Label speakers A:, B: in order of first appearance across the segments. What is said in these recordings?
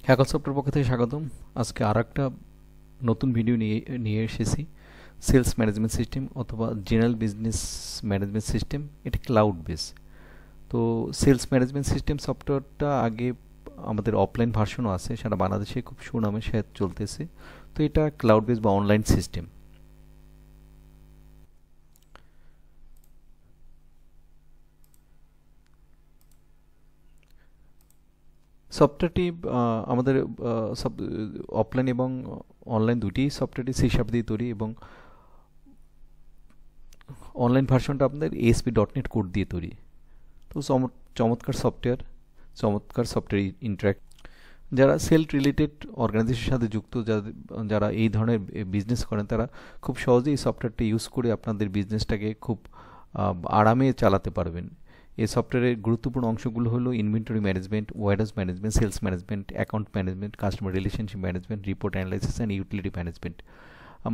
A: Hacker software পক্ষ থেকে স্বাগতম। আজকে আর একটা নতুন ভিডিও নিয়ে এসেছি। সেলস ম্যানেজমেন্ট সিস্টেম অথবা জেনারেল বিজনেস ম্যানেজমেন্ট সিস্টেম, এটা ক্লাউড বেস। তো সেলস ম্যানেজমেন্ট সিস্টেম সফটওয়্যারটা আগে আমাদের অফলাইন ভার্সনও আছে, সেটা বাংলাদেশে খুব সুনামে সে চলতেছে। তো এটা ক্লাউড বেস বা অনলাইন সিস্টেম। সফটওয়্যারটি আমাদের সব অফলাইন এবং অনলাইন দুটি সফটওয়্যারটি সি শার্প দিয়ে তৈরি, এবং অনলাইন ভার্সনটা আপনাদের ASP.NET কোড দিয়ে তৈরি। তো চমৎকার সফটওয়্যার, চমৎকার সফটওয়্যার ইন্টারাক্ট। যারা সেল রিলেটেড অর্গানাইজেশনের সাথে যুক্ত, যারা এই ধরনের বিজনেস করেন, তারা খুব সহজেই এই সফটওয়্যারটি ইউজ করে আপনাদের বিজনেসটাকে খুব আরামে চালাতে পারবেন। এই সফটওয়্যারের গুরুত্বপূর্ণ অংশগুলো হলো inventory management, warehouse management, sales management, account management, customer relationship management, report analysis and utility management.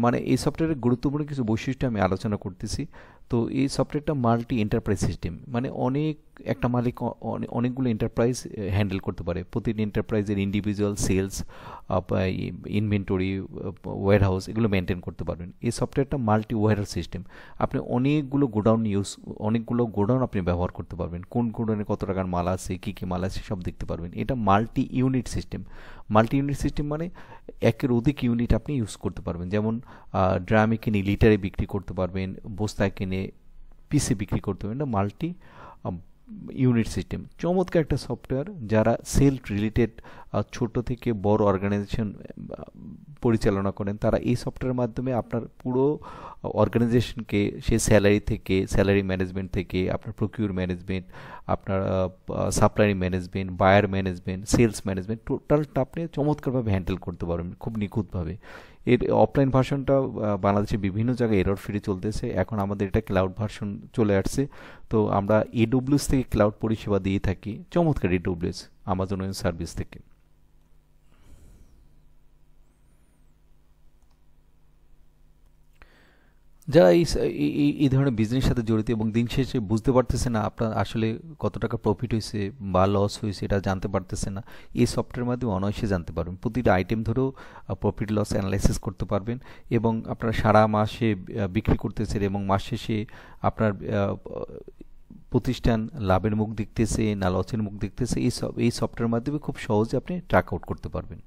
A: মানে এই সফটওয়্যারের গুরুত্বপূর্ণ কিছু বৈশিষ্ট্য আমি আলোচনা করতেছি। তো এই সফটওয়্যারটা মাল্টি এন্টারপ্রাইজ সিস্টেম, মানে একটা মালিক অনেকগুলো এন্টারপ্রাইজ হ্যান্ডেল করতে পারে। প্রতিটি এন্টারপ্রাইজের ইন্ডিভিজুয়াল সেলস, ইনভেন্টরি, ওয়্যারহাউস এগুলো মেনটেন করতে পারবেন। এই সফটওয়্যারটা মাল্টি ওয়্যারহাউস সিস্টেম। আপনি অনেকগুলো গোডাউন আপনি ব্যবহার করতে পারবেন। কোন গোডাউনে কত টাকার মাল আছে, কী কী মাল আছে সব দেখতে পারবেন। এটা multi unit system. Multi unit system মানে একের অধিক ইউনিট আপনি ইউজ করতে পারবেন। যেমন ড্রামে কিনে লিটারে বিক্রি করতে পারবেন, বস্তায় কিনে পিসে বিক্রি করতে পারবেন। এটা মাল্টি ইউনিট সিস্টেম। চমৎকার একটা সফটওয়্যার। যারা সেল রিলেটেড ছোট থেকে বড় অর্গানাইজেশন পরিচালনা করেন, তারা এই সফটওয়্যারের মাধ্যমে আপনার পুরো অর্গানাইজেশনকে, সে স্যালারি ম্যানেজমেন্ট থেকে আপনার প্রকিউর ম্যানেজমেন্ট, আপনার supply management, buyer management, sales management, টোটালটা আপনি চমৎকারভাবে হ্যান্ডেল করতে পারবেন খুব নিখুঁতভাবে। এর অফলাইন ভার্সনটা বাংলাদেশে বিভিন্ন জায়গায় এরর ফ্রি চলতেছে। এখন আমাদের এটা ক্লাউড ভার্সন চলে আসছে। তো আমরা AWS থেকে ক্লাউড পরিষেবা দিয়ে থাকি। চমৎকার AWS, আমাজন ওয়েব সার্ভিস থেকে। যারা এই ধরনের বিজনেসের সাথে জড়িত এবং দিন শেষে বুঝতে পারতেছে না আপনার আসলে কত টাকা প্রফিট হয়েছে বা লস হয়েছে, এটা জানতে পারতেছে না, এই সফটওয়্যারের মাধ্যমে অনায়াসে জানতে পারবেন। প্রতিটা আইটেম ধরেও প্রফিট লস অ্যানালাইসিস করতে পারবেন, এবং আপনারা সারা মাসে বিক্রি করতেছেন এবং মাস শেষে আপনার প্রতিষ্ঠান লাভের মুখ দেখতেছে না লসের মুখ দেখতেছে, এই সফটওয়্যারের মাধ্যমে খুব সহজে আপনি ট্র্যাক আউট করতে পারবেন।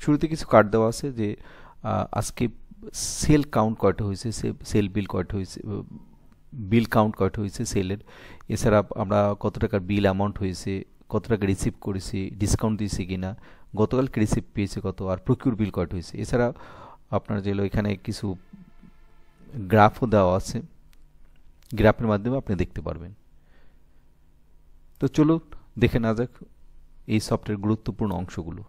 A: শুরুতে কিছু কার্ড দেওয়া আছে যে আজকে সেল কাউন্ট কয়টা হয়েছে, সেল বিল কয়টা হয়েছে, বিল কাউন্ট কয়টা হয়েছে সেলের। এছাড়া আমরা কত টাকার বিল অ্যামাউন্ট হয়েছে, কত টাকা রিসিভ করেছি, ডিসকাউন্ট দিয়েছি কিনা, গতকালকে রিসিভ পেয়েছে কত, আর প্রকিউর বিল কয়টা হয়েছে। এছাড়া আপনার যেগুলো এখানে কিছু গ্রাফও দেওয়া আছে, গ্রাফের মাধ্যমে আপনি দেখতে পারবেন। তো চলুন দেখে না যাক এই সফটওয়্যার গুরুত্বপূর্ণ অংশগুলো।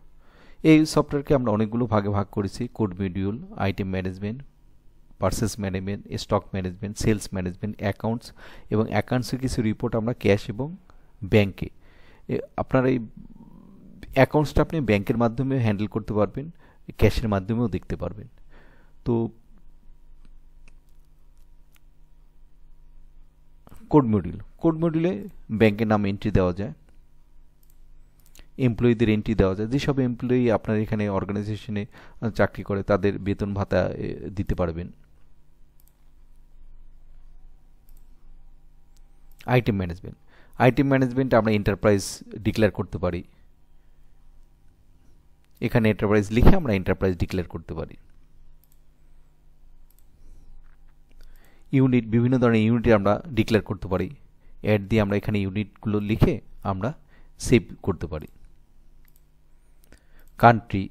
A: এই সফটওয়্যারকে আমরা অনেকগুলো ভাগে ভাগ করেছি: code module, item management, purchase management, stock management, sales management, accounts, এবং অ্যাকাউন্টসের কিছু রিপোর্ট আমরা ক্যাশ এবং ব্যাংকে। আপনার এই অ্যাকাউন্টসটা আপনি ব্যাংকের মাধ্যমে হ্যান্ডেল করতে পারবেন, ক্যাশের মাধ্যমেও দেখতে পারবেন। তো কোড মডিউলে ব্যাংকের নাম এন্ট্রি দেওয়া যায়, এমপ্লয়ীদের এন্ট্রি দেওয়া যায়। যেসব এমপ্লয়ি আপনার এখানে অর্গানাইজেশনে চাকরি করে তাদের বেতন ভাতা দিতে পারবেন। আইটেম ম্যানেজমেন্ট আমরা এন্টারপ্রাইজ ডিক্লেয়ার করতে পারি। এখানে এন্টারপ্রাইজ লিখে আমরা এন্টারপ্রাইজ ডিক্লেয়ার করতে পারি। ইউনিট, বিভিন্ন ধরনের ইউনিট আমরা ডিক্লেয়ার করতে পারি। অ্যাড দিয়ে আমরা এখানে ইউনিটগুলো লিখে আমরা সেভ করতে পারি। কান্ট্রি,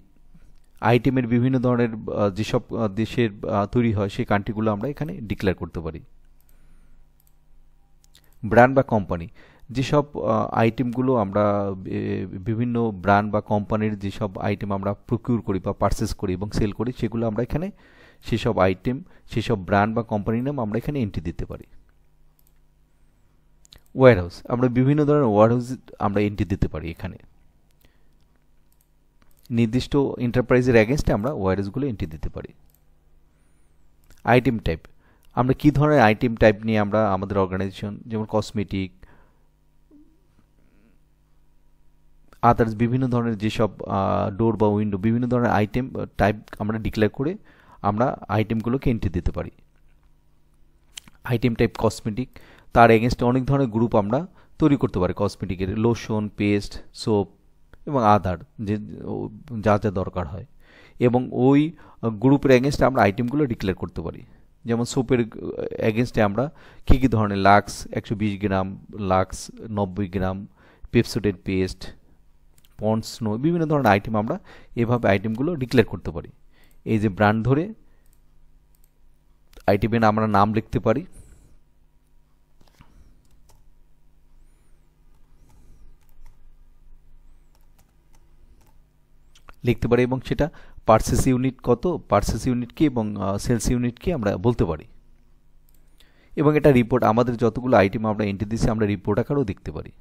A: আইটেমের বিভিন্ন ধরনের যেসব দেশের তৈরি হয় সেই কান্ট্রিগুলো আমরা এখানে ডিক্লেয়ার করতে পারি। ব্র্যান্ড বা কোম্পানি, যেসব আইটেমগুলো আমরা বিভিন্ন ব্র্যান্ড বা কোম্পানির যেসব আইটেম আমরা প্রকিউর করি বা পারচেস করি এবং সেল করি, সেগুলো আমরা এখানে সেসব আইটেম, সেসব ব্র্যান্ড বা কোম্পানির নাম আমরা এখানে এন্ট্রি দিতে পারি। ওয়্যারহাউস, আমরা বিভিন্ন ধরনের ওয়্যারহাউস আমরা এন্ট্রি দিতে পারি। এখানে নির্দিষ্ট এন্টারপ্রাইজের অ্যাগেনস্টে আমরা ওয়্যারহাউসগুলো এন্ট্রি দিতে পারি। আইটেম টাইপ, আমরা কি ধরনের আইটেম টাইপ নিয়ে আমরা আমাদের অর্গানাইজেশন, যেমন কসমেটিক, আদার্স বিভিন্ন ধরনের যেসব ডোর বা উইন্ডো, বিভিন্ন ধরনের আইটেম টাইপ আমরা ডিক্লেয়ার করে আমরা আইটেমগুলোকে এন্ট্রি দিতে পারি। আইটেম টাইপ কসমেটিক, তার এগেনস্টে অনেক ধরনের গ্রুপ আমরা তৈরি করতে পারি কসমেটিকের, লোশন, পেস্ট, সোপ এবং আদার যে যা যা দরকার হয়, এবং ওই গ্রুপের এগেনস্টে আমরা আইটেমগুলো ডিক্লেয়ার করতে পারি। যেমন সোপের এগেনস্টে আমরা কী কী ধরনের লাক্স 120 গ্রাম, লাক্স 90 গ্রাম, পেপসোডেন্ট পেস্ট, পন্ডস স্নো, বিভিন্ন ধরনের আইটেম আমরা এভাবে আইটেমগুলো ডিক্লেয়ার করতে পারি। এই যে ব্র্যান্ড ধরে আইটেমের আমরা নাম লিখতে পারি, এবং সেটা পারচেস ইউনিট কত, পারচেস ইউনিট কি এবং সেলস ইউনিট কি আমরা বলতে পারি। এবং এটা রিপোর্ট, আমাদের যতগুলো আইটেম আমরা এন্ট্রি দিচ্ছি আমরা রিপোর্ট আকারেও দেখতে পারি।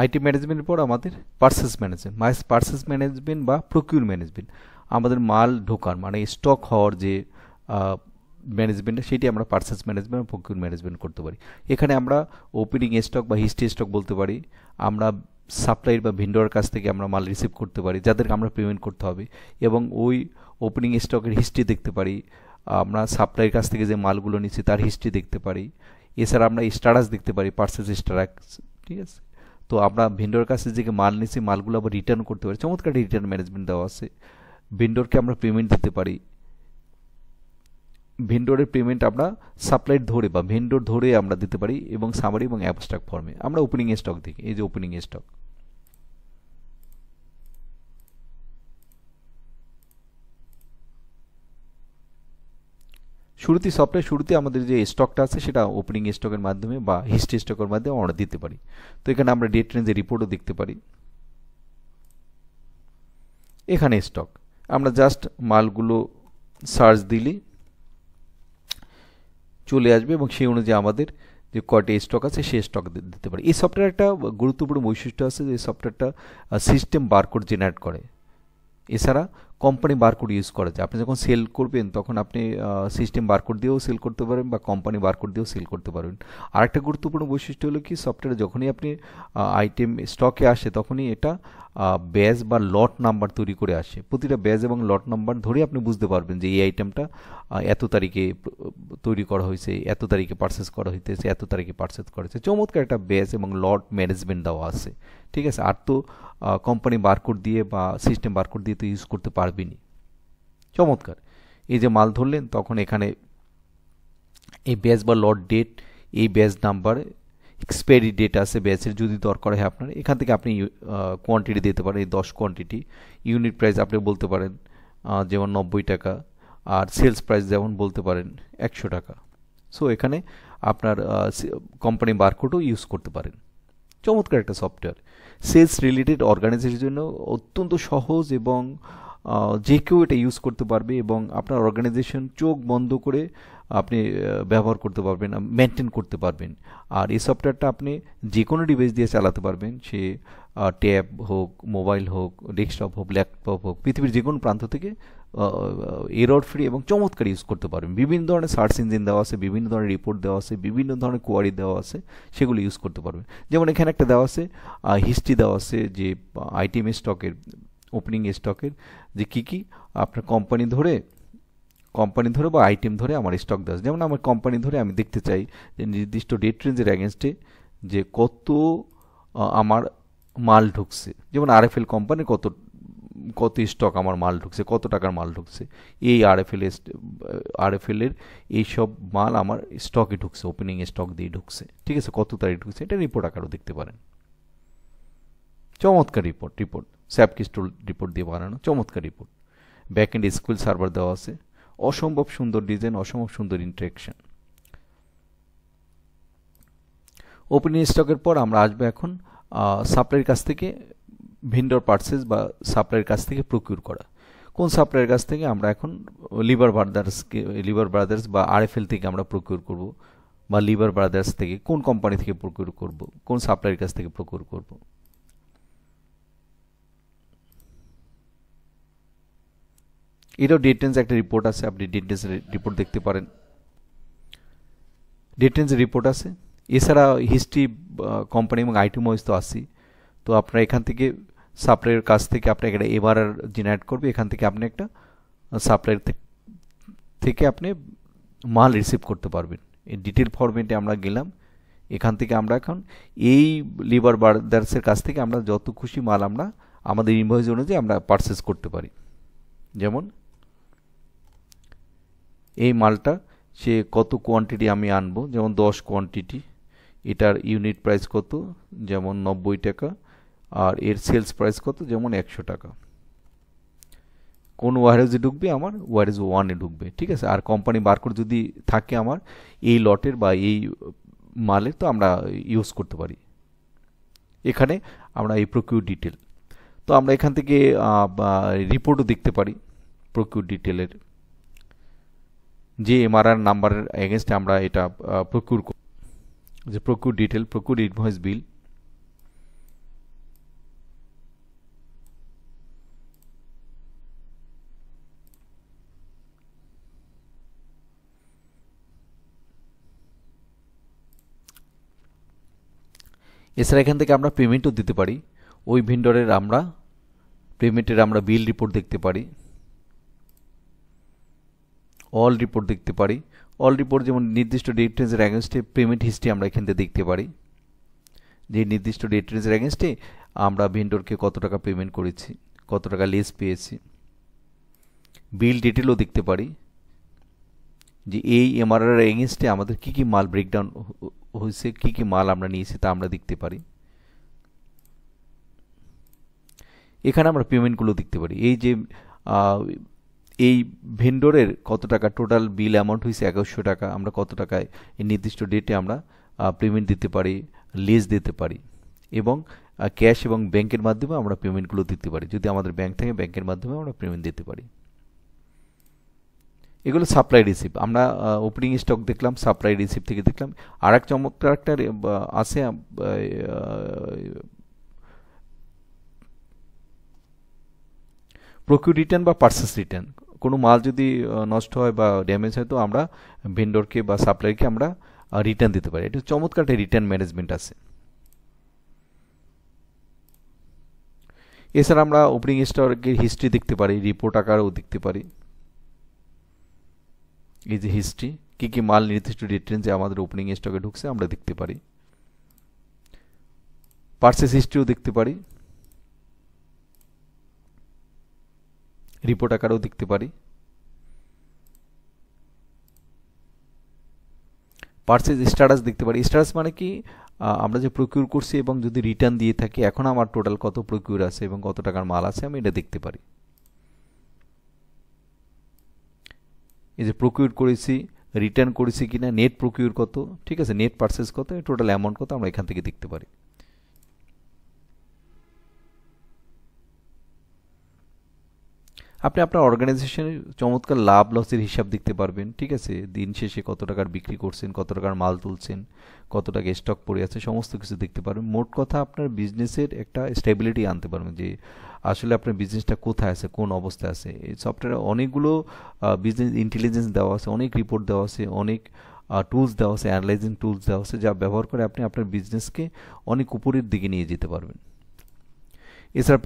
A: আইটি ম্যানেজমেন্টের পর আমাদের পার্সেস ম্যানেজমেন্ট বা প্রকিউর ম্যানেজমেন্ট, আমাদের মাল ঢোকার মানে স্টক হওয়ার যে ম্যানেজমেন্ট, সেটি আমরা পার্সেস ম্যানেজমেন্ট, প্রকিউর ম্যানেজমেন্ট করতে পারি। এখানে আমরা ওপেনিং স্টক বা হিস্ট্রি স্টক বলতে পারি, আমরা সাপ্লাইর বা ভেন্ডরের কাছ থেকে আমরা মাল রিসিভ করতে পারি যাদেরকে আমরা পেমেন্ট করতে হবে, এবং ওই ওপেনিং স্টকের হিস্ট্রি দেখতে পারি, আমরা সাপ্লাইয়ের কাছ থেকে যে মালগুলো নিচ্ছি তার হিস্ট্রি দেখতে পারি। এছাড়া আমরা স্ট্যাটাস দেখতে পারি, পার্সেস স্ট্যাটাস, ঠিক আছে। তো আমরা ভেন্ডরের কাছে যে মাল নিচ্ছি মালগুলো আবার রিটার্ন করতে পারি, চমৎকার রিটার্ন ম্যানেজমেন্ট দেওয়া আছে। ভেন্ডরকে আমরা পেমেন্ট দিতে পারি, ভেন্ডরের পেমেন্ট আমরা সাপ্লাইর ধরে বা ভেন্ডর ধরে আমরা দিতে পারি, এবং সামারি এবং অ্যাবস্ট্রাক্ট ফর্মে আমরা ওপেনিং স্টক দেখি। এই যে ওপেনিং স্টক, শুরুতে আমাদের যে স্টকটা আছে সেটা ওপেনিং স্টকের মাধ্যমে বা হিস্ট্রি স্টকের মাধ্যমে আমরা দিতে পারি। তো এখানে আমরা ডেট রেঞ্জের রিপোর্টও দেখতে পারি। এখানে স্টক আমরা জাস্ট মালগুলো সার্চ দিলে চলে আসবে এবং সেই অনুযায়ী আমাদের যে কয়টা স্টক আছে সেই স্টক দিতে পারি। এই সফটওয়্যার একটা গুরুত্বপূর্ণ বৈশিষ্ট্য আছে যে সফটওয়্যারটা সিস্টেম বারকোড জেনারেট করে। এছাড়া কোম্পানি বারকোড ইউজ করা যায়। আপনি যখন সেল করবেন তখন আপনি সিস্টেম বারকোড দিয়েও সেল করতে পারেন বা কোম্পানি বারকোড দিয়েও সেল করতে পারবেন। আরেকটা গুরুত্বপূর্ণ বৈশিষ্ট্য হলো কি, সফটওয়্যারে যখনই আপনি আইটেম স্টকে আসে তখনই এটা ব্যাজ বা লট নাম্বার তৈরি করে আসে। প্রতিটা ব্যাজ এবং লট নাম্বার ধরে আপনি বুঝতে পারবেন যে এই আইটেমটা এত তারিখে তৈরি করা হয়েছে, এত তারিখে পারচেস করা হইতেছে, এত তারিখে পারচেস করা হয়েছে। চমৎকার একটা ব্যাজ এবং লট ম্যানেজমেন্ট দেওয়া আছে, ঠিক আছে। আর তো কোম্পানি বারকোড দিয়ে বা সিস্টেম বারকোড দিয়ে তো ইউজ করতে পারবেনি। চমৎকার। এই যে মাল ধরলেন তখন এখানে এই ব্যাচ বা লট ডেট, এই ব্যাচ নাম্বার, এক্সপায়ারি ডেট আছে ব্যাচের, যদি দরকার হয় আপনার এখান থেকে আপনি কোয়ান্টিটি দিতে পারেন। এই 10 কোয়ান্টিটি, ইউনিট প্রাইস আপনি বলতে পারেন যেমন 90 টাকা, আর সেলস প্রাইস যেমন বলতে পারেন 100 টাকা। সো এখানে আপনার কোম্পানি বারকোডও ইউজ করতে পারেন। চমৎকার একটা সফটওয়্যার, সেলস রিলেটেড অর্গানাইজেশনের জন্য অত্যন্ত সহজ, এবং যে কেউ এটা ইউজ করতে পারবে, এবং আপনার অর্গানাইজেশন চোখ বন্ধ করে আপনি ব্যবহার করতে পারবেন, মেনটেন করতে পারবেন। আর এই সফটওয়্যারটা আপনি যে কোনো ডিভাইস দিয়ে চালাতে পারবেন, সে ট্যাব হোক, মোবাইল হোক, ডেস্কটপ হোক, ল্যাপটপ হোক, পৃথিবীর যে কোনো প্রান্ত থেকে এরর ফ্রি এবং চমৎকার ইউজ করতে পারবেন। বিভিন্ন ধরনের সার্চ ইঞ্জিন দেওয়া আছে, বিভিন্ন ধরনের রিপোর্ট দেওয়া আছে, বিভিন্ন ধরনের কোয়ারি দেওয়া আছে, সেগুলো ইউজ করতে পারবেন। যেমন এখানে একটা দেওয়া আছে, হিস্ট্রি দেওয়া আছে যে আইটেম স্টকের, ওপেনিং স্টকের যে কী কী আপনার কোম্পানি ধরে বা আইটেম ধরে আমার স্টক দেওয়া আছে। যেমন আমার কোম্পানি ধরে আমি দেখতে চাই যে নির্দিষ্ট ডেট রেঞ্জের অ্যাগেনস্টে যে কত আমার মাল ঢুকছে, যেমন আরএফএল কোম্পানির কত স্টক আমার মাল ঢুকছে, কত টাকার মাল ঢুকছে, এই আরএফএলের এইসব মাল আমার স্টকে ঢুকছে, ওপেনিং স্টক দিয়ে ঢুকছে, ঠিক আছে, কত তারিখ ঢুকছে, এটা রিপোর্ট আকারও দেখতে পারেন। চমৎকার রিপোর্ট স্যাপকিস্টোল রিপোর্ট দিয়ে বানানো চমৎকার report. Back end SQL server দেওয়া আছে, অসম্ভব সুন্দর ডিজাইন, অসম্ভব সুন্দর ইন্টারেকশন। ওপেনিং স্টকের পর আমরা আসবো এখন সাপ্লাইয়ের কাছ থেকে ভেন্ডর পারচেজ বা সাপ্লাইয়ের কাছ থেকে প্রকিউর করা। কোন সাপ্লাইয়ের কাছ থেকে? আমরা এখন লিভার ব্রাদার্স বা আরএফএল থেকে আমরা প্রকিউর করব, বা লিভার ব্রাদার্স থেকে কোন কোম্পানি থেকে প্রকিউর করব, কোন সাপ্লাইয়ের কাছ থেকে প্রকিউর করব। এটাও ডেট একটা রিপোর্ট আছে, আপনি ডেট রিপোর্ট দেখতে পারেন। ডেট রিপোর্ট আছে। এছাড়া হিস্ট্রি, কোম্পানি এবং আইটেম ওয়াইজ তো আসি। তো আপনারা এখান থেকে সাপ্লাইয়ের কাছ থেকে আপনি একটা এমআরআর জেনারেট করবে, এখান থেকে আপনি একটা সাপ্লাইয়ের থেকে আপনি মাল রিসিভ করতে পারবেন। এই ডিটেল ফরম্যাটে আমরা গেলাম, এখান থেকে আমরা এখন এই লিভার ব্রাদার্সের কাছ থেকে আমরা যত খুশি মাল আমরা আমাদের ইনভয়েস অনুযায়ী আমরা পারচেস করতে পারি। যেমন এই মালটা সে কত কোয়ান্টিটি আমি আনবো, যেমন 10 কোয়ান্টিটি, এটার ইউনিট প্রাইস কত, যেমন 90 টাকা, আর এর সেলস প্রাইস কত, যেমন 100 টাকা। কোন ওয়ারহাউসে ঢুকবে? আমার ওয়ারহাউস 1-এ ঢুকবে, ঠিক আছে। আর কোম্পানি বারকোড যদি থাকে আমার এই লটের বা এই মালের, তো আমরা ইউজ করতে পারি। এখানে আমরা এই প্রকিউর ডিটেল, তো আমরা এখান থেকে রিপোর্টও দেখতে পারি প্রকিউর ডিটেলের, যে এমআরআর নাম্বারের এগেনস্টে আমরা এটা প্রকিউর, যে প্রকিউর ডিটেল, প্রকিউর ইনভয়েস বিল। এছাড়া এখান থেকে আমরা পেমেন্টও দিতে পারি, ওই ভেন্ডরের আমরা পেমেন্টের আমরা বিল রিপোর্ট দেখতে পারি, অল রিপোর্ট দেখতে পারি। অল রিপোর্ট যেমন নির্দিষ্ট ডেট রেঞ্জের অ্যাগেনস্টে পেমেন্ট হিস্ট্রি আমরা এখান থেকে দেখতে পারি, যে নির্দিষ্ট ডেট রেঞ্জের অ্যাগেনস্টে আমরা ভেন্ডরকে কত টাকা পেমেন্ট করেছি, কত টাকা লেস পেয়েছি। বিল ডিটেলও দেখতে পারি, যে এই এমআরআর এগেনস্টে আমাদের কী কী মাল ব্রেকডাউন হয়েছে, কী কী মাল আমরা নিয়েছি তা আমরা দেখতে পারি। এখানে আমরা পেমেন্টগুলো দেখতে পারি, এই যে এই ভেন্ডরের কত টাকা টোটাল বিল অ্যামাউন্ট হয়েছে 1100 টাকা, আমরা কত টাকায় এই নির্দিষ্ট ডেটে আমরা পেমেন্ট দিতে পারি, লেস দিতে পারি, এবং ক্যাশ এবং ব্যাংকের মাধ্যমে আমরা পেমেন্টগুলো দিতে পারি। যদি আমাদের ব্যাংক থাকে, ব্যাংকের মাধ্যমে আমরা পেমেন্ট দিতে পারি। এগুলো সাপ্লাই রিসিপ্ট। আমরা ওপেনিং স্টক দেখলাম, সাপ্লাই রিসিপ্ট থেকে দেখলাম। আর এক চমৎকার একটা আছে, প্রকিউর রিটার্ন বা পারচেস রিটার্ন। কোনো মাল যদি নষ্ট হয় বা ড্যামেজ হয়, তো আমরা ভেন্ডরকে বা সাপ্লাইকে আমরা রিটার্ন দিতে পারি। এটা চমৎকার একটা রিটার্ন ম্যানেজমেন্ট আছে। এছাড়া আমরা ওপেনিং স্টকের হিস্ট্রি দেখতে পারি, রিপোর্ট আকারেও দেখতে পারি। এই যে হিস্ট্রি, কী কী মাল নির্দিষ্ট ডেট রেঞ্জে আমাদের ওপেনিং স্টকে ঢুকছে আমরা দেখতে পারি। পারচেস হিস্ট্রিও দেখতে পারি, রিপোর্ট আকারেও দেখতে পারি। পারচেজ স্ট্যাটাস দেখতে পারি। স্ট্যাটাস মানে কি, আমরা যে প্রকিউর করছি এবং যদি রিটার্ন দিয়ে থাকি, এখন আমার টোটাল কত প্রকিউর আছে এবং কত টাকার মাল আছে, আমি এটা দেখতে পারি। এই যে প্রকিউর করেছি, রিটার্ন করেছি কিনা, নেট প্রকিউর কত, ঠিক আছে, নেট পারচেজ কত, টোটাল অ্যামাউন্ট কত, আমরা এখান থেকে দেখতে পারি। আপনি আপনার অর্গানাইজেশনের চমৎকার লাভ লসের হিসাব দেখতে পারবেন, ঠিক আছে। দিন শেষে কত টাকার বিক্রি করছেন, কত টাকার মাল তুলছেন, কত টাকা স্টক পড়ে আছে, সমস্ত কিছু দেখতে পারবেন। মোট কথা আপনার বিজনেসের একটা স্টেবিলিটি আনতে পারবেন, যে আসলে আপনার বিজনেসটা কোথায় আছে, কোন অবস্থায় আছে। এই সফটওয়্যারে অনেকগুলো বিজনেস ইন্টেলিজেন্স দেওয়া আছে, অনেক রিপোর্ট দেওয়া আছে, অনেক টুলস দেওয়া আছে, অ্যানালাইজিং টুলস দেওয়া আছে, যা ব্যবহার করে আপনি আপনার বিজনেসকে অনেক উপরের দিকে নিয়ে যেতে পারবেন। এছাড়া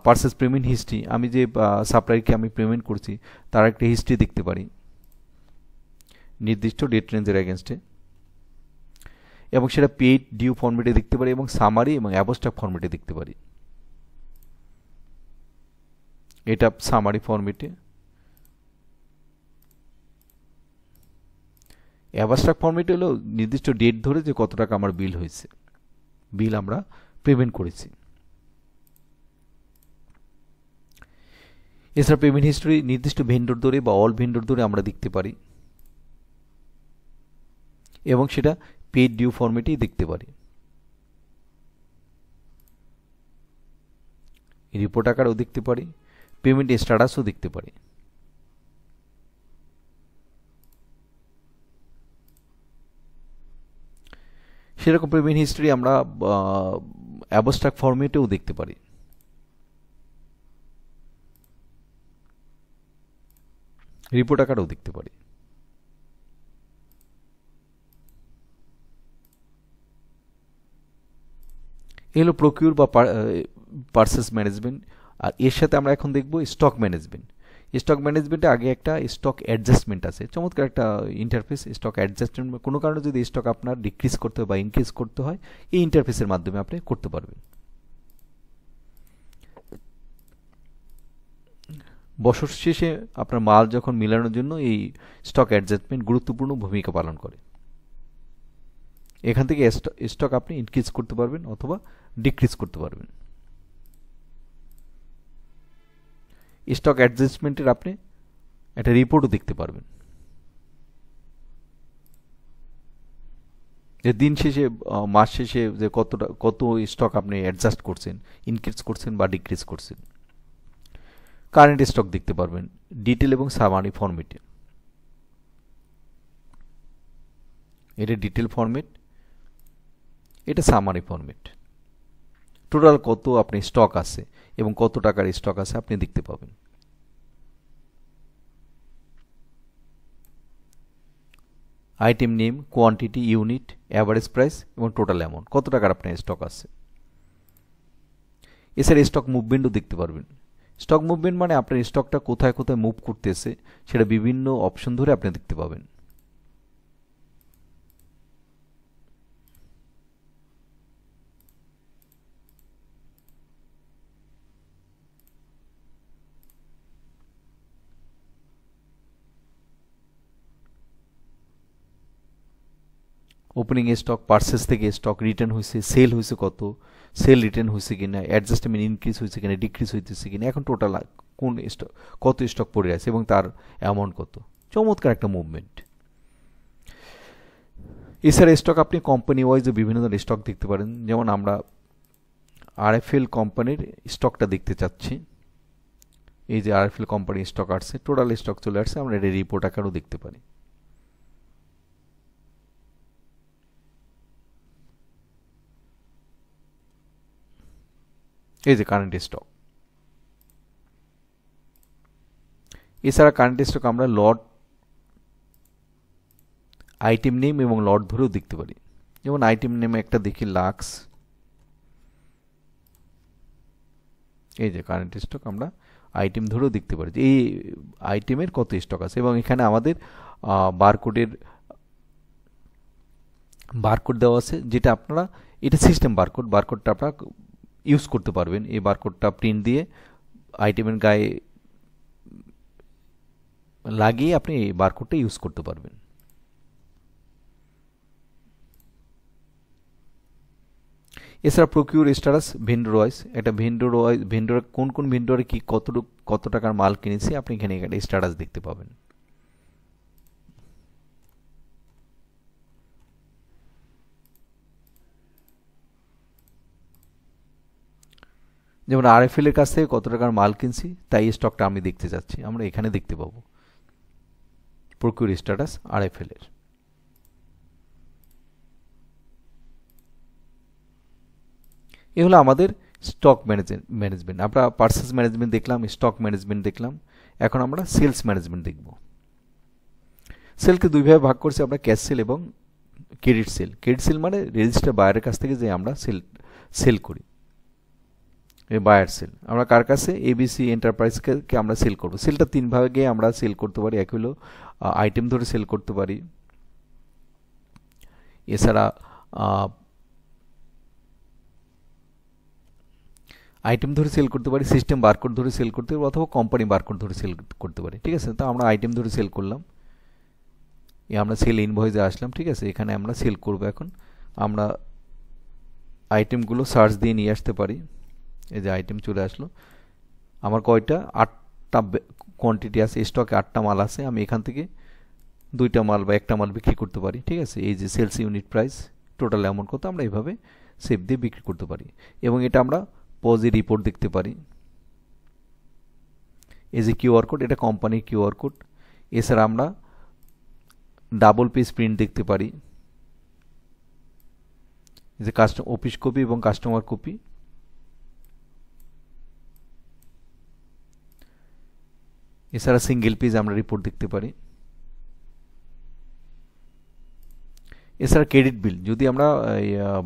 A: পারচেস পেমেন্ট হিস্ট্রি, আমি যে সাপ্লাইকে আমি পেমেন্ট করছি তার একটা হিস্ট্রি দেখতে পারি নির্দিষ্ট ডেট রেঞ্জের এগেনস্টে, এবং সেটা পেইড ডিউ ফরম্যাটে দেখতে পারি, এবং সামারি এবং অ্যাবস্ট্রাক্ট ফরম্যাটে দেখতে পারি। এটা সামারি ফরম্যাটে। অ্যাবস্ট্রাক্ট ফরম্যাটে হলো নির্দিষ্ট ডেট ধরে যে কত টাকা আমার বিল হয়েছে, বিল আমরা পেমেন্ট করেছি। এছাড়া পেমেন্ট হিস্ট্রি নির্দিষ্ট ভেন্ডর ধরে বা অল ভেন্ডর ধরে আমরা দেখতে পারি, এবং সেটা পেইড ডিউ ফরম্যাটেই দেখতে পারি। রিপোর্ট আকারেও দেখতে পারি, পেমেন্ট স্ট্যাটাসও দেখতে পারি। সেরকম পেমেন্ট হিস্ট্রি আমরা অ্যাবস্ট্রাক্ট ফরম্যাটেও দেখতে পারি। রিপোর্ট আকারেও দেখতে পারি। এ হলো প্রকিউর বা পারচেস ম্যানেজমেন্ট। আর এর সাথে আমরা এখন দেখব স্টক ম্যানেজমেন্ট। স্টক ম্যানেজমেন্টে আগে একটা স্টক অ্যাডজাস্টমেন্ট আছে, চমৎকার একটা ইন্টারফেস। স্টক অ্যাডজাস্টমেন্ট কোনো কারণে যদি স্টক আপনার ডিক্রিজ করতে হয় বা ইনক্রিজ করতে হয়, এই ইন্টারফেসের মাধ্যমে আপনি করতে পারবেন। বছর শেষে আপনার মাল যখন মিলানোর জন্য এই স্টক অ্যাডজাস্টমেন্ট গুরুত্বপূর্ণ ভূমিকা পালন করে। এখান থেকে স্টক আপনি ইনক্রিজ করতে পারবেন অথবা ডিক্রিজ করতে পারবেন। স্টক অ্যাডজাস্টমেন্টের আপনি একটা রিপোর্টও দেখতে পারবেন, যে দিন শেষে মাস শেষে যে কত স্টক আপনি অ্যাডজাস্ট করছেন, ইনক্রিজ করছেন বা ডিক্রিজ করছেন। কারেন্ট স্টক দেখতে পারবেন ডিটেল এবং সামারি ফরম্যাটে। এটা ডিটেল ফরম্যাট, এটা সামারি ফরম্যাট। টোটাল কত আপনি স্টক আছে এবং কত টাকার স্টক আছে আপনি দেখতে পাবেন। Item name, quantity, unit, average price এবং টোটাল অ্যামাউন্ট, কত টাকার আপনার স্টক আছে। এছাড়া স্টক মুভমেন্টও দেখতে পারবেন। স্টক মুভমেন্ট মানে আপনার স্টকটা কোথায় কোথায় মুভ করতেছে সেটা বিভিন্ন অপশন ধরে আপনি দেখতে পাবেন। ওপেনিং স্টক, পারচেস থেকে স্টক রিটার্ন হয়েছে, সেল হয়েছে কত, সেল রিটার্ন হয়েছে কিনা, অ্যাডজাস্টমেন্ট ইনক্রিজ হয়েছে কিনা, ডিক্রিজ হইতেছে কিনা, এখন টোটাল কোন স্টক কত স্টক পড়ে আছে এবং তার অ্যামাউন্ট কত। চমৎকার একটা মুভমেন্ট। এছাড়া স্টক আপনি কোম্পানি ওয়াইজও বিভিন্ন ধরনের স্টক দেখতে পারেন। যেমন আমরা আরএফএল কোম্পানির স্টকটা দেখতে চাচ্ছি। এই যে আরএফএল কোম্পানির স্টক আসছে, টোটাল স্টক চলে আসছে, আমরা এটা রিপোর্ট আকারেও দেখতে পারি। এই যে কারেন্ট স্টক। এছাড়া কারেন্ট স্টক আমরা লট, আইটেম নেম এবং লট ধরেও দেখতে পারি। যেমন আইটেম নেমে একটা দেখি লাক্স। এই যে কারেন্ট স্টক আমরা আইটেম ধরেও দেখতে পারি যে এই আইটেমের কত স্টক আছে, এবং এখানে আমাদের বারকোড দেওয়া আছে, যেটা আপনারা, এটা সিস্টেম বারকোডটা আপনারা ইউজ করতে পারবেন। এই বারকোডটা প্রিন্ট দিয়ে আইটেমের গায়ে লাগিয়ে আপনি এই বারকোডটা ইউজ করতে পারবেন। এছাড়া প্রকিউর স্ট্যাটাস ভেন্ডর ওয়াইজ, এটা ভেন্ডর কোন কোন ভেন্ডরে কি কত টাকার মাল কিনেছে আপনি এখানে স্ট্যাটাস দেখতে পাবেন। যেমন আরএফএল এর কাছ থেকে কত টাকার মাল কিনছি তাই স্টকটা আমি দেখতে চাচ্ছি, আমরা এখানে দেখতে পাবো প্রকিউর স্ট্যাটাস আরএফএল এর। এ হলো আমাদের স্টক ম্যানেজমেন্ট। আমরা পারচেস ম্যানেজমেন্ট দেখলাম, স্টক ম্যানেজমেন্ট দেখলাম, এখন আমরা সেলস ম্যানেজমেন্ট দেখব। সেলকে দুইভাবে ভাগ করছি আমরা, ক্যাশ সেল এবং ক্রেডিট সেল। ক্রেডিট সেল মানে রেজিস্টার বায়ারের কাছ থেকে যে আমরা সেল করি, বায়ার সেল। আমরা কার কাছে, এবিসি এন্টারপ্রাইজকে আমরা সেল করব। সেলটা তিন ভাগে আমরা সেল করতে পারি। এক হলো আইটেম ধরে সেল করতে পারি, এছাড়া আইটেম ধরে সেল করতে পারি, সিস্টেম বারকোড ধরে সেল করতে পারি, অথবা কোম্পানি বারকোড ধরে সেল করতে পারি। ঠিক আছে, তো আমরা আইটেম ধরে সেল করলাম, আমরা সেল ইনভয়েসে আসলাম। ঠিক আছে, এখানে আমরা সেল করব। এখন আমরা আইটেমগুলো সার্চ দিয়ে নিয়ে আসতে পারি। এই যে আইটেম চলে আসলো, আমার কয়টা, 8টা কোয়ান্টিটি আছে, স্টকে 8টা মাল আছে, আমি এখান থেকে 2টা মাল বা একটা মাল বিক্রি করতে পারি। ঠিক আছে, এই যে sales unit price, total amount কত, আমরা এইভাবে সেভ দিয়ে বিক্রি করতে পারি। এবং এটা আমরা পজে রিপোর্ট দেখতে পারি। এই যে কিউআর কোড, এটা কোম্পানির কিউআর কোড। এছাড়া আমরা ডাবল পেজ প্রিন্ট দেখতে পারি, যে অফিস কপি এবং কাস্টমার কপি। এছাড়া সিঙ্গেল পেজ আমরা রিপোর্ট দেখতে পারি। এছাড়া ক্রেডিট বিল, যদি আমরা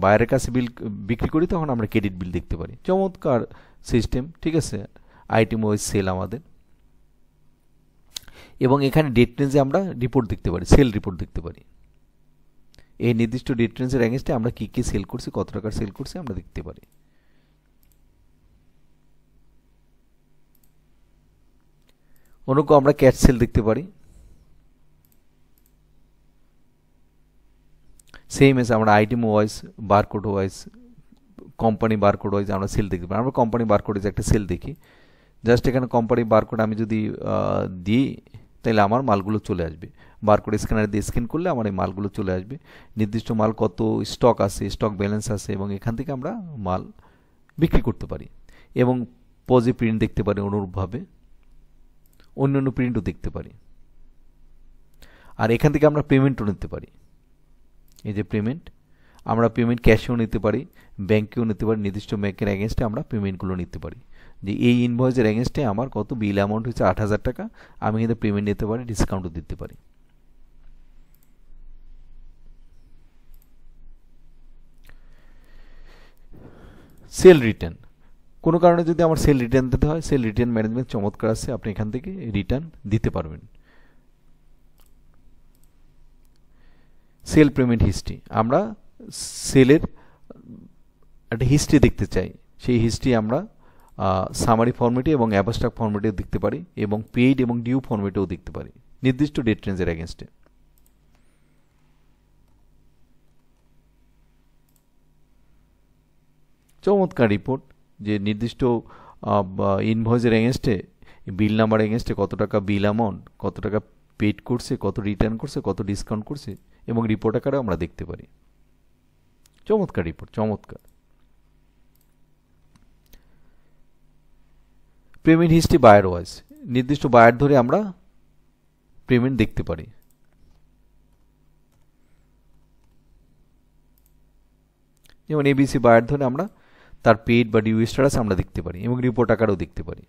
A: বাইরের কাছে বিল বিক্রি করি তখন আমরা ক্রেডিট বিল দেখতে পারি। চমৎকার সিস্টেম, ঠিক আছে, আইটেম ওয়াইজ সেল আমাদের। এবং এখানে ডেট রেঞ্জে আমরা রিপোর্ট দেখতে পারি, সেল রিপোর্ট দেখতে পারি। এই নির্দিষ্ট ডেট রেঞ্জের এগেইনস্টে আমরা কী কী সেল করছি, কত টাকার সেল করছি আমরা দেখতে পারি। অনুকূল আমরা ক্যাশ সেল দেখতে পারি। সেম এসে আমরা item wise, barcode wise, company barcode wise আমরা সেল দেখতে পারি। আমরা কোম্পানি বারকোড ওয়াইজ একটা সেল দেখি। জাস্ট এখানে কোম্পানি বারকোড আমি যদি দিই তাহলে আমার মালগুলো চলে আসবে। বারকোড স্ক্যানার দিয়ে স্ক্যান করলে আমার এই মালগুলো চলে আসবে। নির্দিষ্ট মাল কত স্টক আছে, স্টক ব্যালেন্স আছে, এবং এখান থেকে আমরা মাল বিক্রি করতে পারি। এবং পজে প্রিন্ট দেখতে পারি, অনুরূপভাবে অন্যান্য প্রিন্টও দেখতে পারি। আর এখান থেকে আমরা পেমেন্টও নিতে পারি। এই যে পেমেন্ট, আমরা পেমেন্ট ক্যাশেও নিতে পারি, ব্যাংকেও নিতে পারি। নির্দিষ্ট ব্যাংকের এগেনস্টে আমরা পেমেন্টগুলো নিতে পারি, যে এই ইনভয়েসের এগেনস্টে আমার কত বিল অ্যামাউন্ট হচ্ছে 8,000 টাকা, আমি কিন্তু পেমেন্ট নিতে পারি, ডিসকাউন্টও দিতে পারি। সেল রিটার্ন, কোনো কারণে যদি আমার সেল রিটার্ন দিতে হয়, সেল রিটার্ন ম্যানেজমেন্ট চমৎকার আছে, আপনি এখান থেকে রিটার্ন দিতে পারবেন। সেল পেমেন্ট হিস্ট্রি, আমরা সেলের একটা হিস্ট্রি দেখতে চাই, সেই হিস্ট্রি আমরা সামারি ফরম্যাটে এবং অ্যাবস্ট্রাক্ট ফরম্যাটেও দেখতে পারি, এবং পেইড এবং ডিউ ফরম্যাটেও দেখতে পারি নির্দিষ্ট ডেট রেঞ্জের এগেনস্টে। চমৎকার রিপোর্ট, যে নির্দিষ্ট ইনভয়েসের এগেনস্টে, বিল নাম্বার এগেনস্টে কত টাকা বিল অ্যামাউন্ট, কত টাকা পেড করছে, কত রিটার্ন করছে, কত ডিসকাউন্ট করছে, এবং রিপোর্ট আকারে আমরা দেখতে পারি। চমৎকার রিপোর্ট, চমৎকার। পেমেন্ট হিস্ট্রি বায়ার ওয়াইজ, নির্দিষ্ট বায়ার ধরে আমরা পেমেন্ট দেখতে পারি। যেমন এবিসি বায়ার ধরে আমরা তার পেইড বা ডিউ স্ট্যাটাস আমরা দেখতে পারি, এবং রিপোর্ট আকারেও দেখতে পারি।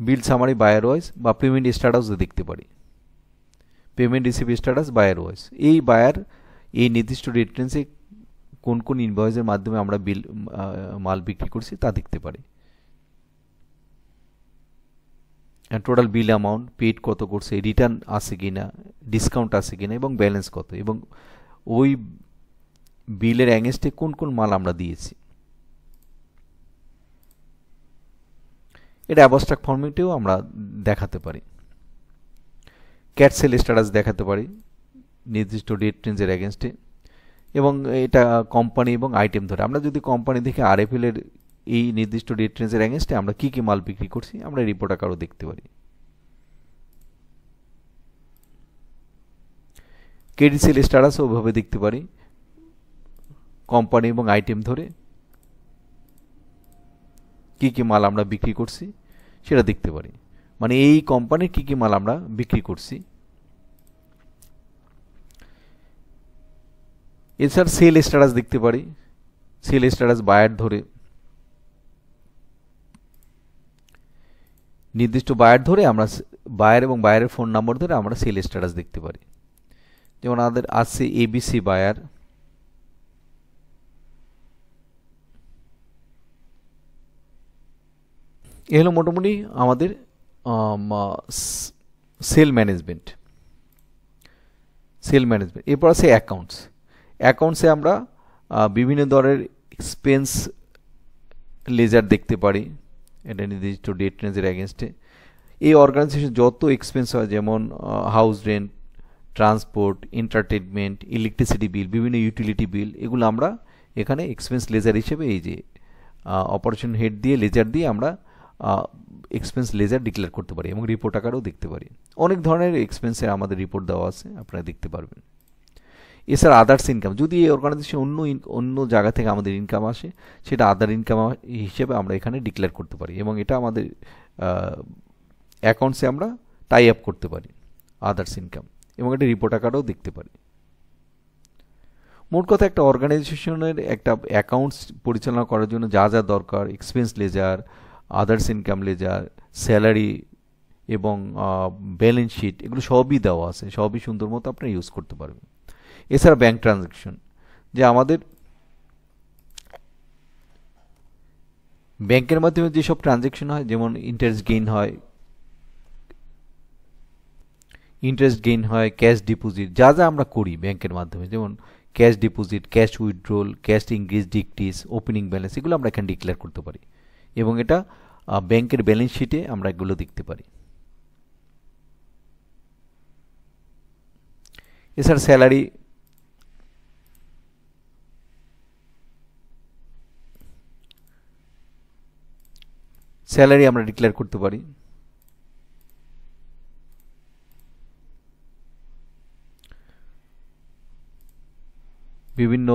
A: বিল সামারি বায়ার ওয়াইজ বা পেমেন্ট স্ট্যাটাসও দেখতে পারি। Payment receive status buyer wise, এই বায়ার এই নির্দিষ্ট ডেট রেঞ্জে কোন কোন ইনভয়েসের মাধ্যমে আমরা বিল মাল বিক্রি করছি তা দেখতে পারি। টোটাল বিল অ্যামাউন্ট, পেড কত করছে, রিটার্ন আছে কিনা, ডিসকাউন্ট আছে কিনা, এবং ব্যালেন্স কত, এবং ওই বিলের অ্যাগেনস্টে কোন কোন মাল আমরা দিয়েছি। এটা অ্যাবস্ট্রাক্ট ফরম্যাটেও আমরা দেখাতে পারি। ক্যাট সেল স্ট্যাটাস দেখাতে পারি নির্দিষ্ট ডেট রেঞ্জের অ্যাগেনস্টে, এবং এটা কোম্পানি এবং আইটেম ধরে। আমরা যদি কোম্পানি দেখে আরএফএল এর এই নির্দিষ্ট ডেট রেঞ্জের অ্যাগেনস্টে আমরা কী কী মাল বিক্রি করছি আমরা রিপোর্ট আকারও দেখতে পারি। ক্রেডিট সেল স্ট্যাটাসও ওইভাবে দেখতে পারি, কোম্পানি এবং আইটেম ধরে কী কী মাল আমরা বিক্রি করছি সেটা দেখতে পারি, মানে এই কোম্পানির কী কী মাল আমরা বিক্রি করছি। এছাড়া সেল স্ট্যাটাস দেখতে পারি, সেল স্ট্যাটাস বায়ার ধরে, নির্দিষ্ট বায়ার ধরে আমরা বায়ার এবং বায়ারের ফোন নাম্বার ধরে আমরা সেল স্ট্যাটাস দেখতে পারি। যেমন আমাদের আছে এবিসি বায়ার, এ হলো মোটামুটি আমাদের সেল ম্যানেজমেন্ট। এরপর আছে অ্যাকাউন্টসে আমরা বিভিন্ন ধরনের এক্সপেন্স লেজার দেখতে পারি, এটা নির্দিষ্ট ডেট রেঞ্জের অ্যাগেনস্টে। এই অর্গানাইজেশন যত এক্সপেন্স হয়, যেমন house rent, transport, entertainment, electricity bill, বিভিন্ন ইউটিলিটি বিল, এগুলো আমরা এখানে এক্সপেন্স লেজার হিসেবে এই যে অপারেশন হেড দিয়ে লেজার দিয়ে আমরা এক্সপেন্স লেজার ডিক্লেয়ার করতে পারি, এবং রিপোর্ট আকারেও দেখতে পারি। অনেক ধরনের এক্সপেন্সের আমাদের রিপোর্ট দেওয়া আছে, আপনারা দেখতে পারবেন। এছাড়া আদার্স ইনকাম, যদি এই অর্গানাইজেশন অন্য জায়গা থেকে আমাদের ইনকাম আসে, সেটা আদার ইনকাম হিসেবে আমরা এখানে ডিক্লেয়ার করতে পারি, এবং এটা আমাদের অ্যাকাউন্টসে আমরা টাই আপ করতে পারি আদার্স ইনকাম, এবং একটা রিপোর্ট আকারেও দেখতে পারি। মোট কথা একটা অর্গানাইজেশনের একটা অ্যাকাউন্টস পরিচালনা করার জন্য যা যা দরকার, expense ledger, others income ledger, salary এবং ব্যালেন্স শিট, এগুলো সবই দেওয়া আছে, সবই সুন্দর মতো আপনারা ইউজ করতে পারবেন। এছাড়া ব্যাংক ট্রানজ্যাকশন, যে আমাদের ব্যাংকের মাধ্যমে যেসব ট্রানজ্যাকশন হয়, যেমন ইন্টারেস্ট গেইন হয়, ক্যাশ ডিপোজিট, যা যা আমরা করি ব্যাংকের মাধ্যমে, যেমন cash deposit, cash withdrawal, cash increase decrease, opening balance, এগুলো আমরা এখানে ডিক্লেয়ার করতে পারি, এবং এটা ব্যাংকের ব্যালেন্স শিটে আমরা এগুলো দেখতে পারি। এছাড়া স্যালারি আমরা ডিক্লেয়ার করতে পারি। বিভিন্ন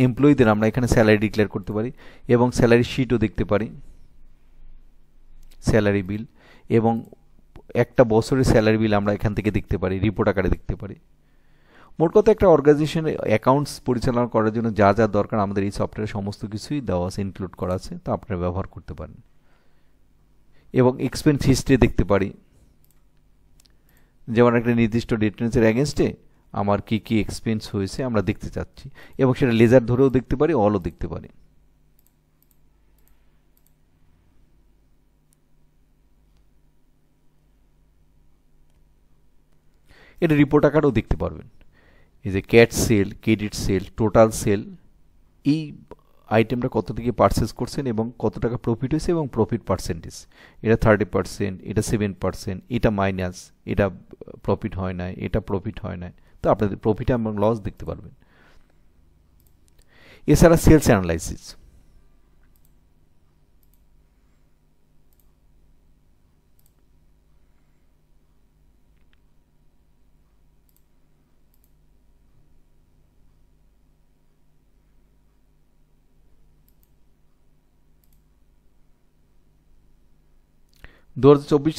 A: এমপ্লয়ীদের আমরা এখানে স্যালারি ডিক্লেয়ার করতে পারি, এবং স্যালারি শিটও দেখতে পারি, স্যালারি বিল, এবং একটা বছরের স্যালারি বিল আমরা এখান থেকে দেখতে পারি, রিপোর্ট আকারে দেখতে পারি। মোট কথা একটা অর্গানাইজেশনের অ্যাকাউন্টস পরিচালনা করার জন্য যা যা দরকার আমাদের এই সফটওয়্যারে সমস্ত কিছুই দেওয়া আছে, ইনক্লুড করা আছে, তো আপনারা ব্যবহার করতে পারেন। এবং এক্সপেন্স হিস্ট্রি দেখতে পারি, যেমন একটা নির্দিষ্ট ডেটেন্সের অ্যাগেনস্টে আমার কি কি এক্সপেন্স হয়েছে আমরা দেখতে চাচ্ছি, এবং সেটা লেজার ধরেও দেখতে পারি, অলও দেখতে পারি। এটা রিপোর্ট আকারেও দেখতে পারবেন, এই যে cash sell, credit sell, total sell, এই আইটেমটা কত থেকে পারচেস করছেন এবং কত টাকা প্রফিট হয়েছে এবং প্রফিট পার্সেন্টেজ, এটা 30%, এটা 7%, এটা মাইনাস, এটা প্রফিট হয় না, এটা প্রফিট হয় না, তো আপনাদের প্রফিট এবং লস দেখতে পারবেন। এছাড়া সেলস অ্যানালাইসিস,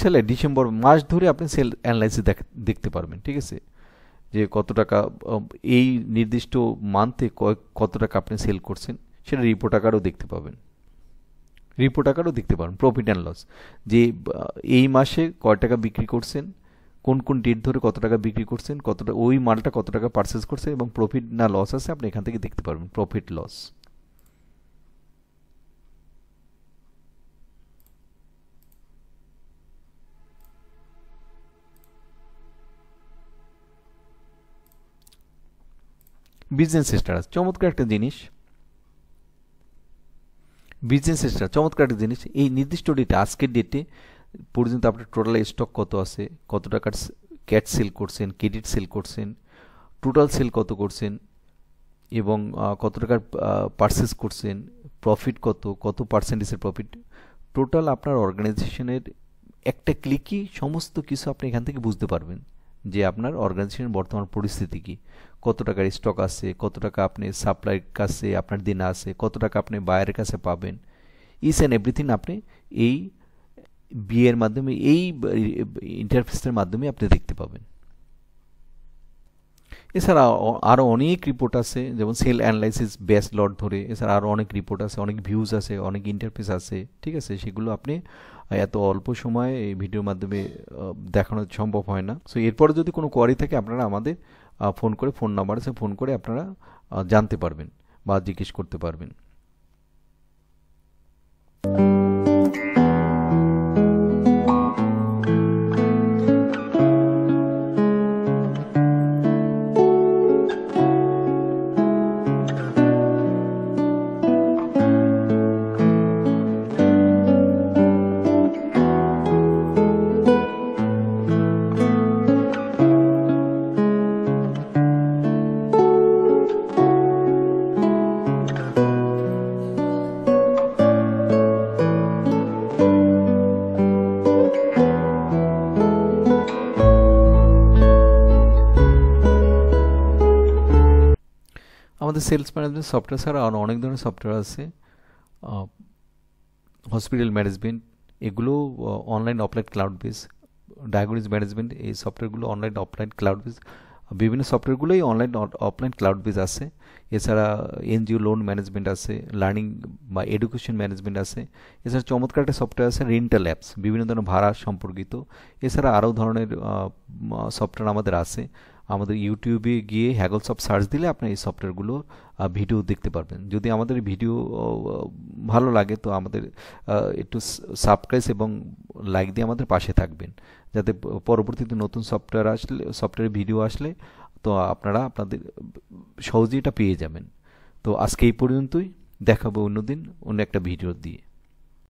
A: সালে ডিসেম্বর মাস ধরে আপনি সেল অ্যানালাইসিস দেখতে পারবেন, ঠিক আছে, যে কত টাকা এই নির্দিষ্ট মান্থে কত টাকা আপনি সেল করছেন, সেটা রিপোর্ট আকারেও দেখতে পাবেন, প্রফিট অ্যান্ড লস, যে এই মাসে কয় টাকা বিক্রি করছেন, কোন কোন ডেট ধরে কত টাকা বিক্রি করছেন, কতটা ওই মালটা কত টাকা পারচেস করছেন, এবং প্রফিট না লস আছে আপনি এখান থেকে দেখতে পারবেন, প্রফিট লস। বিজনেস স্ট্যাটাস চমৎকার একটা জিনিস, এই নির্দিষ্ট ডেটে, আজকের ডেটে পর্যন্ত আপনার টোটাল স্টক কত আছে, কত টাকার ক্যাশ সেল করছেন, ক্রেডিট সেল করছেন, টোটাল সেল কত করছেন, এবং কত টাকার পারচেস করছেন, প্রফিট কত পার্সেন্টেজের প্রফিট, টোটাল আপনার অর্গানাইজেশনের একটা ক্লিকই সমস্ত কিছু আপনি এখান থেকে বুঝতে পারবেন, যে আপনার অর্গানাইজেশনের বর্তমান পরিস্থিতি কি, কত টাকার স্টক আছে, কত টাকা আপনি সাপ্লাইয়ের কাছে আপনার দেনা আছে, কত টাকা আপনি বায়ারের কাছে পাবেন, ইচ অ্যান্ড এভরিথিং আপনি এই বিয়ের মাধ্যমে, এই ইন্টারফেসের মাধ্যমে আপনি দেখতে পাবেন। এছাড়া আরও অনেক রিপোর্ট আছে, যেমন সেল অ্যানালাইসিস বেস লট ধরে, এছাড়া আরও অনেক রিপোর্ট আছে, অনেক ভিউজ আছে, অনেক ইন্টারফেস আছে, ঠিক আছে, সেগুলো আপনি এত অল্প সময়ে এই ভিডিওর মাধ্যমে দেখানো সম্ভব হয় না। সো এরপরে যদি কোনো কোয়ারি থাকে আপনারা আমাদের ফোন নাম্বার আছে, ফোন করে আপনারা জানতে পারবেন বা জিজ্ঞেস করতে পারবেন। আমাদের সেলস ম্যানেজমেন্ট সফটওয়্যার ছাড়া আরও অনেক ধরনের সফটওয়্যার আছে, হসপিটাল ম্যানেজমেন্ট, এগুলো online offline cloud base. Diagnose management, এই সফটওয়্যারগুলো অনলাইন অফলাইন ক্লাউড বেস। বিভিন্ন সফটওয়্যারগুলোই অনলাইন অফলাইন ক্লাউড বেস আছে। এছাড়া এনজিও লোন ম্যানেজমেন্ট আছে, লার্নিং বা এডুকেশন ম্যানেজমেন্ট আছে। এছাড়া চমৎকার একটা সফটওয়্যার আছে রেন্টাল অ্যাপস, বিভিন্ন ধরনের ভাড়া সম্পর্কিত। এছাড়া আরও ধরনের সফটওয়্যার আমাদের আছে। আমাদের ইউটিউবে গিয়ে হ্যাগলসফট সার্চ দিলে আপনি এই সফটওয়্যারগুলো ভিডিও দেখতে পারবেন। যদি আমাদের ভিডিও ভালো লাগে তো আমাদের একটু সাবস্ক্রাইব এবং লাইক দিয়ে আমাদের পাশে থাকবেন, যাতে পরবর্তীতে নতুন সফটওয়্যারের ভিডিও আসলে তো আপনারা আপনাদের সহজেই এটা পেয়ে যাবেন। তো আজকে এই পর্যন্তই, দেখাবো অন্যদিন অন্য একটা ভিডিও দিয়ে।